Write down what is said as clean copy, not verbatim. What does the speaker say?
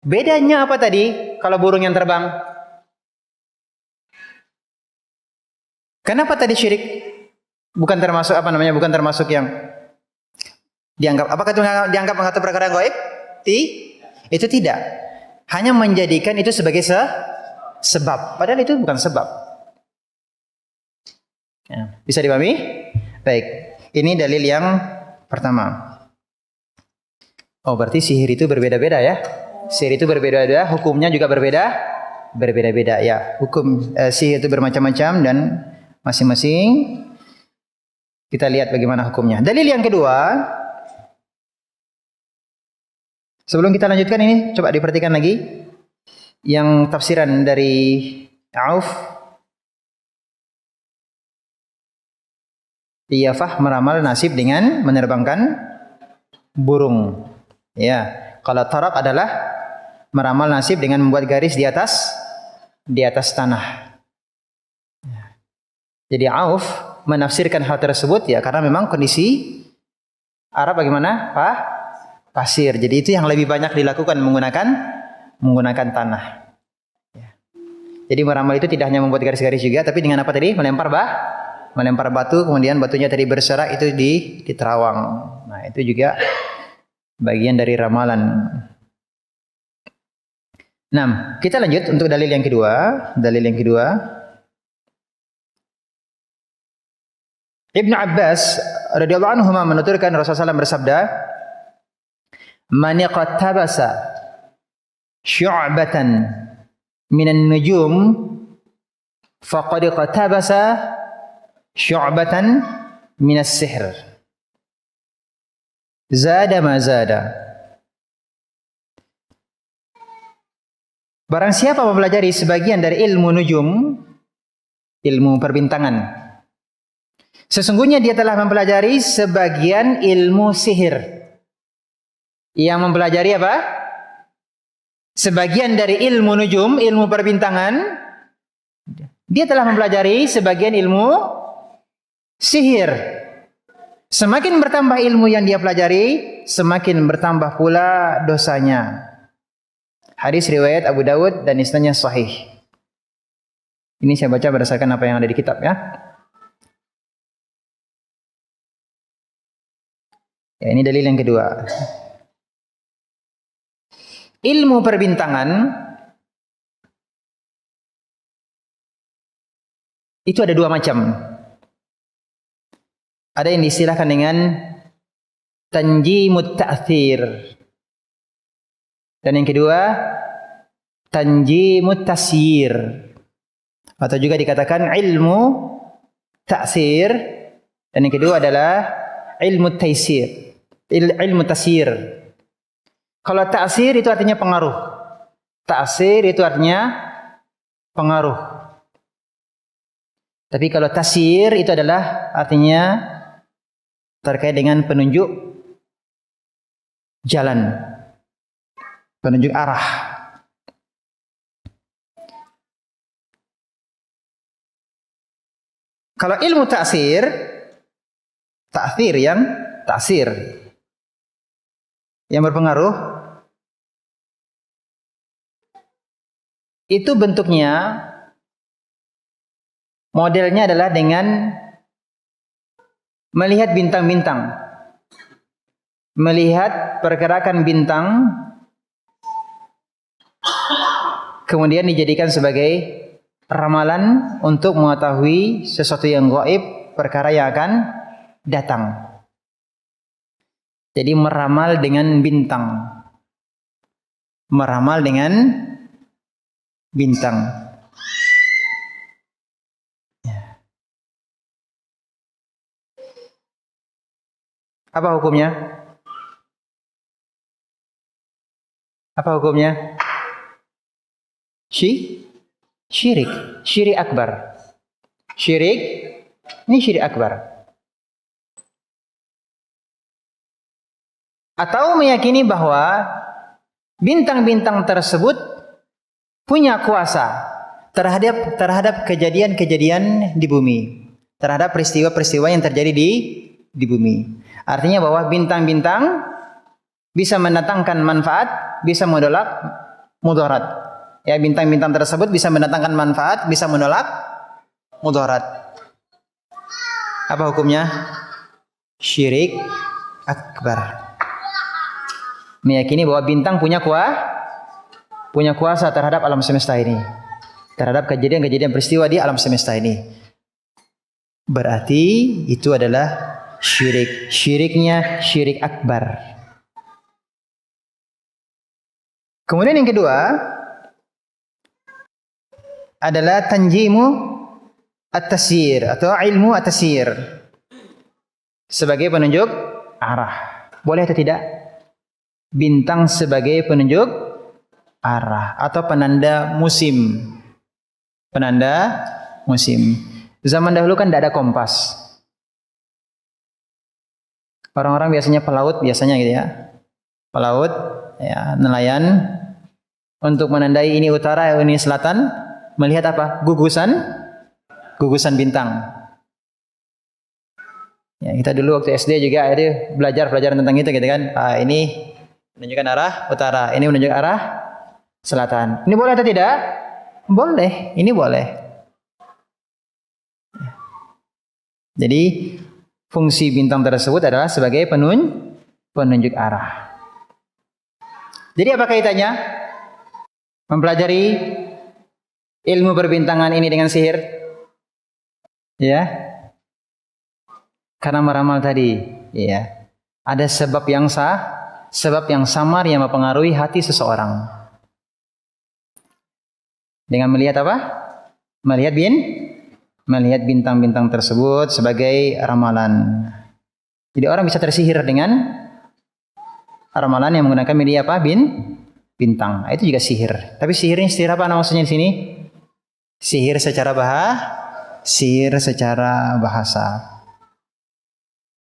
Bedanya apa tadi kalau burung yang terbang? Kenapa tadi syirik? Bukan termasuk apa namanya? Bukan termasuk yang dianggap. Apakah itu dianggap mengatur perkara gaib? Itu tidak. Hanya menjadikan itu sebagai sebab. Padahal itu bukan sebab. Ya, bisa dipahami? Baik. Ini dalil yang pertama. Oh, berarti sihir itu berbeda-beda ya? Sihir itu berbeda-beda, hukumnya juga berbeda-beda ya. Hukum sihir itu bermacam-macam dan masing-masing kita lihat bagaimana hukumnya. Dalil yang kedua. Sebelum kita lanjutkan ini, coba diperhatikan lagi yang tafsiran dari Auf. Iyafah meramal nasib dengan menerbangkan burung. Ya, kalau tarak adalah meramal nasib dengan membuat garis di atas tanah. Jadi Auf menafsirkan hal tersebut ya karena memang kondisi Arab bagaimana? Pasir. Jadi itu yang lebih banyak dilakukan menggunakan tanah. Ya. Jadi meramal itu tidak hanya membuat garis-garis juga, tapi dengan apa tadi? Melempar batu, kemudian batunya tadi berserak itu diterawang. Nah itu juga bagian dari ramalan. Nah, kita lanjut untuk dalil yang kedua. Dalil yang kedua. Ibnu Abbas radhiyallahu anhu menuturkan Rasulullah SAW bersabda, "Man iqtabasa syu'batan minan nujum faqad iqtabasa syu'batan minas sihr. Zada ma zada." Barang siapa mempelajari sebagian dari ilmu nujum, ilmu perbintangan, sesungguhnya dia telah mempelajari sebagian ilmu sihir. Yang mempelajari apa? Sebagian dari ilmu nujum, ilmu perbintangan, dia telah mempelajari sebagian ilmu sihir. Semakin bertambah ilmu yang dia pelajari, semakin bertambah pula dosanya. Hadis riwayat Abu Dawud dan isnadnya sahih. Ini saya baca berdasarkan apa yang ada di kitab ya. Ya, ini dalil yang kedua. Ilmu perbintangan itu ada dua macam. Ada yang diistilahkan dengan tanjimut ta'thir. Dan yang kedua tanjimut tasyir. Atau juga dikatakan ilmu ta'sir. Dan yang kedua adalah ilmu taysir. Ilmu tasyir. Kalau ta'sir itu artinya pengaruh. Ta'sir itu artinya pengaruh. Tapi kalau tasyir itu adalah artinya terkait dengan penunjuk jalan, penunjuk arah. Kalau ilmu ta'sir, ta'thir yang ta'sir, yang berpengaruh, itu bentuknya, modelnya adalah dengan melihat bintang-bintang, melihat pergerakan bintang, kemudian dijadikan sebagai ramalan untuk mengetahui sesuatu yang gaib, perkara yang akan datang. Jadi meramal dengan bintang, meramal dengan bintang. Apa hukumnya? Apa hukumnya? Syirik. Syirik akbar. Syirik, ini syirik akbar. Atau meyakini bahwa bintang-bintang tersebut punya kuasa terhadap kejadian-kejadian di bumi, terhadap peristiwa-peristiwa yang terjadi di bumi. Artinya bahwa bintang-bintang bisa mendatangkan manfaat, bisa mudarat. Ya, bintang-bintang tersebut bisa mendatangkan manfaat, bisa menolak mudarat. Apa hukumnya? Syirik akbar. Meyakini bahwa bintang punya kuasa terhadap alam semesta ini, terhadap kejadian-kejadian peristiwa di alam semesta ini. Berarti itu adalah syirik. Syiriknya syirik akbar. Kemudian yang kedua adalah tanjimu at-tasyir atau ilmu at-tasyir sebagai penunjuk arah. Boleh atau tidak? Bintang sebagai penunjuk arah atau penanda musim. Penanda musim. Zaman dahulu kan tidak ada kompas. Orang-orang biasanya pelaut biasanya gitu ya. Pelaut ya, nelayan untuk menandai ini utara, ini selatan, melihat apa? Gugusan bintang. Ya, kita dulu waktu SD juga ada belajar tentang itu gitu kan. Ini menunjukkan arah utara, ini menunjukkan arah selatan. Ini boleh atau tidak? Boleh, ini boleh. Jadi fungsi bintang tersebut adalah sebagai penunjuk arah. Jadi apa kaitannya mempelajari ilmu perbintangan ini dengan sihir? Ya, karena meramal tadi, ya, ada sebab yang samar yang mempengaruhi hati seseorang. Dengan melihat apa? Melihat bintang-bintang tersebut sebagai ramalan. Jadi orang bisa tersihir dengan ramalan yang menggunakan media apa? Bintang. Itu juga sihir. Tapi sihirnya sihir apa maksudnya di sini? Sihir secara bahasa.